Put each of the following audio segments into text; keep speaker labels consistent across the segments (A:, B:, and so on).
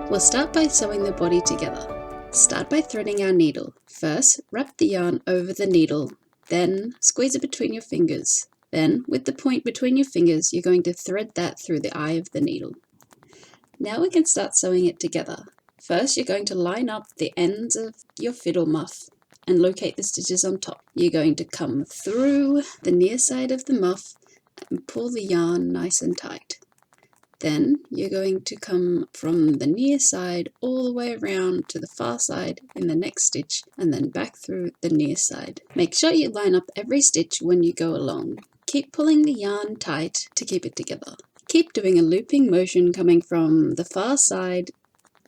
A: We'll start by sewing the body together. Start by threading our needle. First, wrap the yarn over the needle, then squeeze it between your fingers. Then, with the point between your fingers, you're going to thread that through the eye of the needle. Now we can start sewing it together. First, you're going to line up the ends of your fiddle muff and locate the stitches on top. You're going to come through the near side of the muff and pull the yarn nice and tight. Then you're going to come from the near side all the way around to the far side in the next stitch and then back through the near side. Make sure you line up every stitch when you go along. Keep pulling the yarn tight to keep it together. Keep doing a looping motion coming from the far side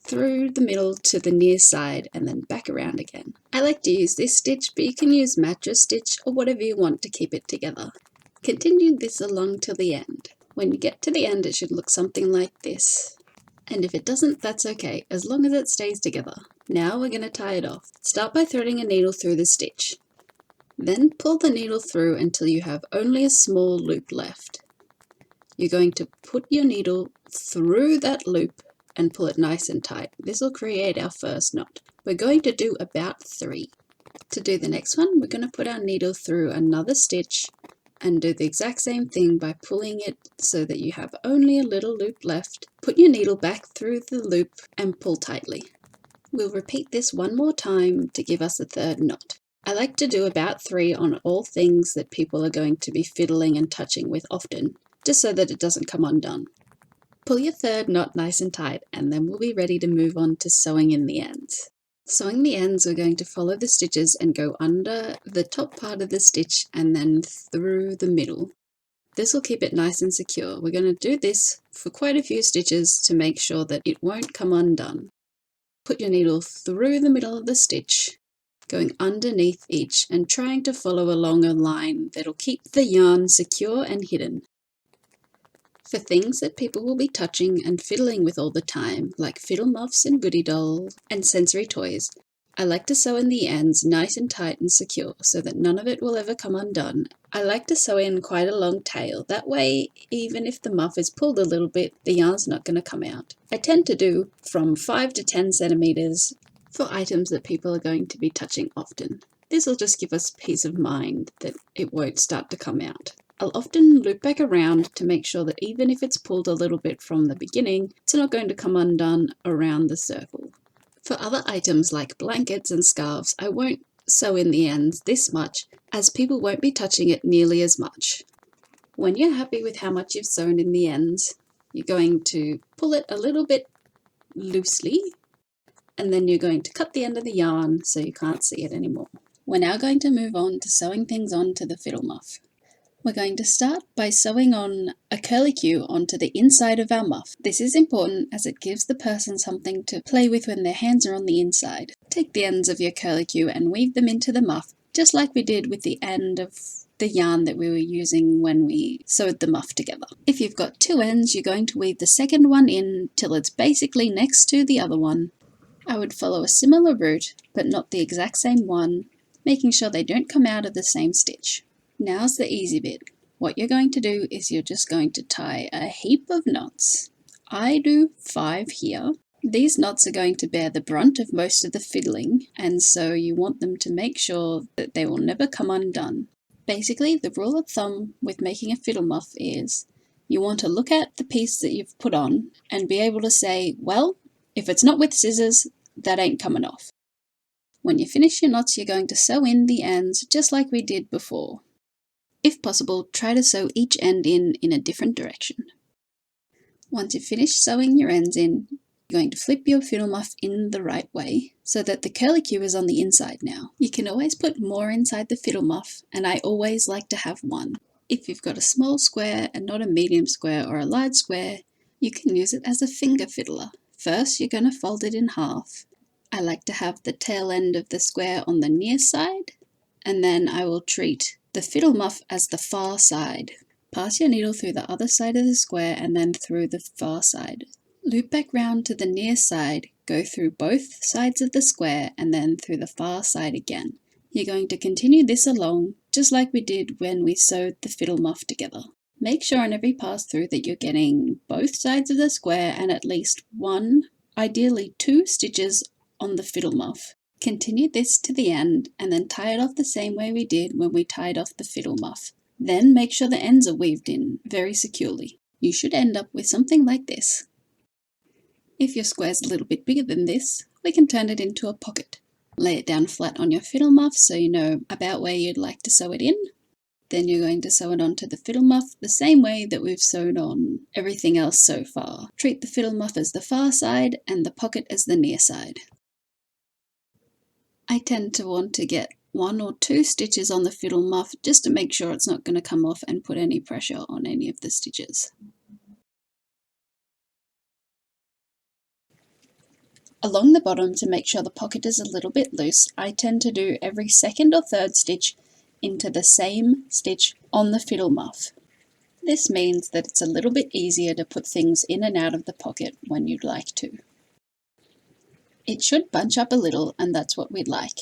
A: through the middle to the near side and then back around again. I like to use this stitch, but you can use mattress stitch or whatever you want to keep it together. Continue this along till the end. When you get to the end, it should look something like this. And if it doesn't, that's okay, as long as it stays together. Now we're going to tie it off. Start by threading a needle through the stitch. Then pull the needle through until you have only a small loop left. You're going to put your needle through that loop and pull it nice and tight. This will create our first knot. We're going to do about 3. To do the next one, we're going to put our needle through another stitch and do the exact same thing by pulling it so that you have only a little loop left. Put your needle back through the loop and pull tightly. We'll repeat this one more time to give us a third knot. I like to do about 3 on all things that people are going to be fiddling and touching with often, just so that it doesn't come undone. Pull your third knot nice and tight, and then we'll be ready to move on to sewing in the ends. Sewing the ends, we're going to follow the stitches and go under the top part of the stitch and then through the middle. This will keep it nice and secure. We're going to do this for quite a few stitches to make sure that it won't come undone. Put your needle through the middle of the stitch, going underneath each and trying to follow along a line that'll keep the yarn secure and hidden. For things that people will be touching and fiddling with all the time, like fiddle muffs and goodie dolls and sensory toys, I like to sew in the ends nice and tight and secure so that none of it will ever come undone. I like to sew in quite a long tail, that way even if the muff is pulled a little bit, the yarn's not going to come out. I tend to do from 5 to 10 centimeters for items that people are going to be touching often. This will just give us peace of mind that it won't start to come out. I'll often loop back around to make sure that even if it's pulled a little bit from the beginning, it's not going to come undone around the circle. For other items like blankets and scarves, I won't sew in the ends this much, as people won't be touching it nearly as much. When you're happy with how much you've sewn in the ends, you're going to pull it a little bit loosely, and then you're going to cut the end of the yarn so you can't see it anymore. We're now going to move on to sewing things onto the fiddle muff. We're going to start by sewing on a curlicue onto the inside of our muff. This is important as it gives the person something to play with when their hands are on the inside. Take the ends of your curlicue and weave them into the muff, just like we did with the end of the yarn that we were using when we sewed the muff together. If you've got 2 ends, you're going to weave the second one in till it's basically next to the other one. I would follow a similar route, but not the exact same one, making sure they don't come out of the same stitch. Now's the easy bit. What you're going to do is you're just going to tie a heap of knots. I do 5 here. These knots are going to bear the brunt of most of the fiddling, and so you want them to make sure that they will never come undone. Basically, the rule of thumb with making a fiddle muff is you want to look at the piece that you've put on and be able to say, well, if it's not with scissors, that ain't coming off. When you finish your knots, you're going to sew in the ends just like we did before. If possible, try to sew each end in a different direction. Once you've finished sewing your ends in, you're going to flip your fiddle muff in the right way so that the curlicue is on the inside now. You can always put more inside the fiddle muff, and I always like to have 1. If you've got a small square and not a medium square or a large square, you can use it as a finger fiddler. First, you're going to fold it in half. I like to have the tail end of the square on the near side, and then I will treat the fiddle muff as the far side. Pass your needle through the other side of the square and then through the far side. Loop back round to the near side, go through both sides of the square and then through the far side again. You're going to continue this along, just like we did when we sewed the fiddle muff together. Make sure on every pass through that you're getting both sides of the square and at least one ideally 2 stitches on the Fiddle-Muff. Continue this to the end and then tie it off the same way we did when we tied off the Fiddle-Muff. Then make sure the ends are weaved in very securely. You should end up with something like this. If your square is a little bit bigger than this, we can turn it into a pocket. Lay it down flat on your Fiddle-Muff so you know about where you'd like to sew it in. Then you're going to sew it onto the Fiddle-Muff the same way that we've sewn on everything else so far. Treat the Fiddle-Muff as the far side and the pocket as the near side. I tend to want to get 1 or 2 stitches on the Fiddle-Muff just to make sure it's not going to come off and put any pressure on any of the stitches. Along the bottom, to make sure the pocket is a little bit loose, I tend to do every 2nd or 3rd stitch into the same stitch on the Fiddle-Muff. This means that it's a little bit easier to put things in and out of the pocket when you'd like to. It should bunch up a little, and that's what we'd like.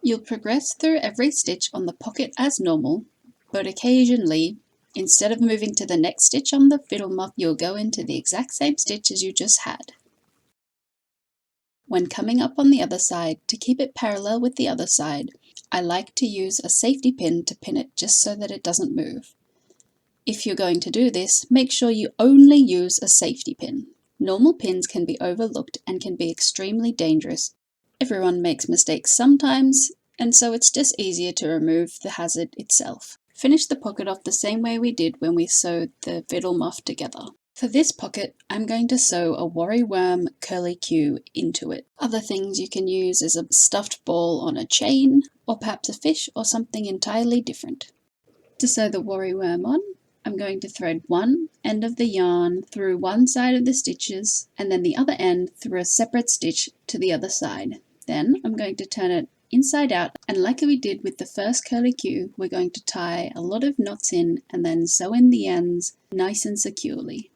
A: You'll progress through every stitch on the pocket as normal, but occasionally, instead of moving to the next stitch on the Fiddle-Muff, you'll go into the exact same stitch as you just had. When coming up on the other side, to keep it parallel with the other side, I like to use a safety pin to pin it just so that it doesn't move. If you're going to do this, make sure you only use a safety pin. Normal pins can be overlooked and can be extremely dangerous. Everyone makes mistakes sometimes, and so it's just easier to remove the hazard itself. Finish the pocket off the same way we did when we sewed the Fiddle-Muff together. For this pocket, I'm going to sew a worry worm curly Q into it. Other things you can use is a stuffed ball on a chain, or perhaps a fish or something entirely different. To sew the worry worm on, I'm going to thread one end of the yarn through one side of the stitches and then the other end through a separate stitch to the other side. Then I'm going to turn it inside out, and like we did with the first curly Q, we're going to tie a lot of knots in and then sew in the ends nice and securely.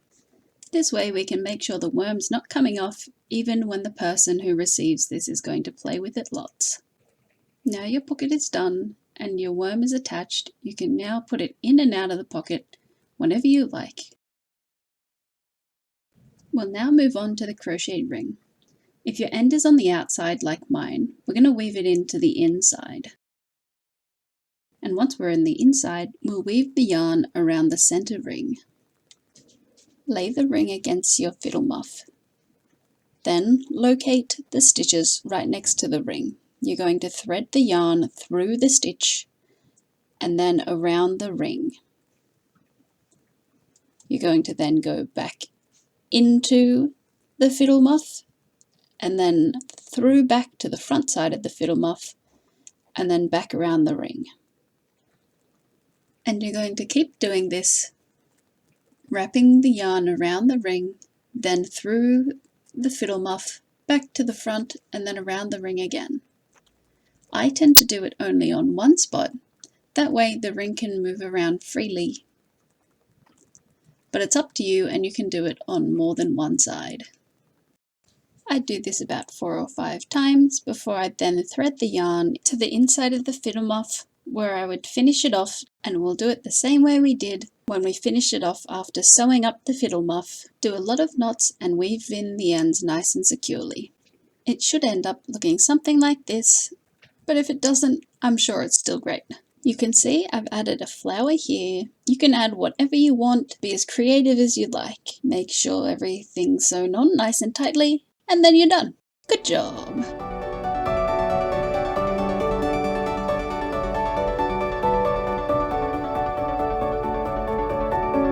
A: This way we can make sure the worm's not coming off even when the person who receives this is going to play with it lots. Now your pocket is done and your worm is attached, you can now put it in and out of the pocket whenever you like. We'll now move on to the crocheted ring. If your end is on the outside like mine, we're going to weave it into the inside. And once we're in the inside, we'll weave the yarn around the center ring. Lay the ring against your Fiddle-Muff. Then locate the stitches right next to the ring. You're going to thread the yarn through the stitch and then around the ring. You're going to then go back into the Fiddle-Muff and then through back to the front side of the Fiddle-Muff and then back around the ring. And you're going to keep doing this, wrapping the yarn around the ring, then through the Fiddle-Muff, back to the front and then around the ring again. I tend to do it only on one spot, that way the ring can move around freely. But it's up to you, and you can do it on more than one side. I do this about 4 or 5 times before I then thread the yarn to the inside of the Fiddle-Muff, where I would finish it off, and we'll do it the same way we did when we finished it off after sewing up the Fiddle-Muff. Do a lot of knots and weave in the ends nice and securely. It should end up looking something like this, but if it doesn't, I'm sure it's still great. You can see I've added a flower here. You can add whatever you want, be as creative as you'd like. Make sure everything's sewn on nice and tightly, and then you're done. Good job!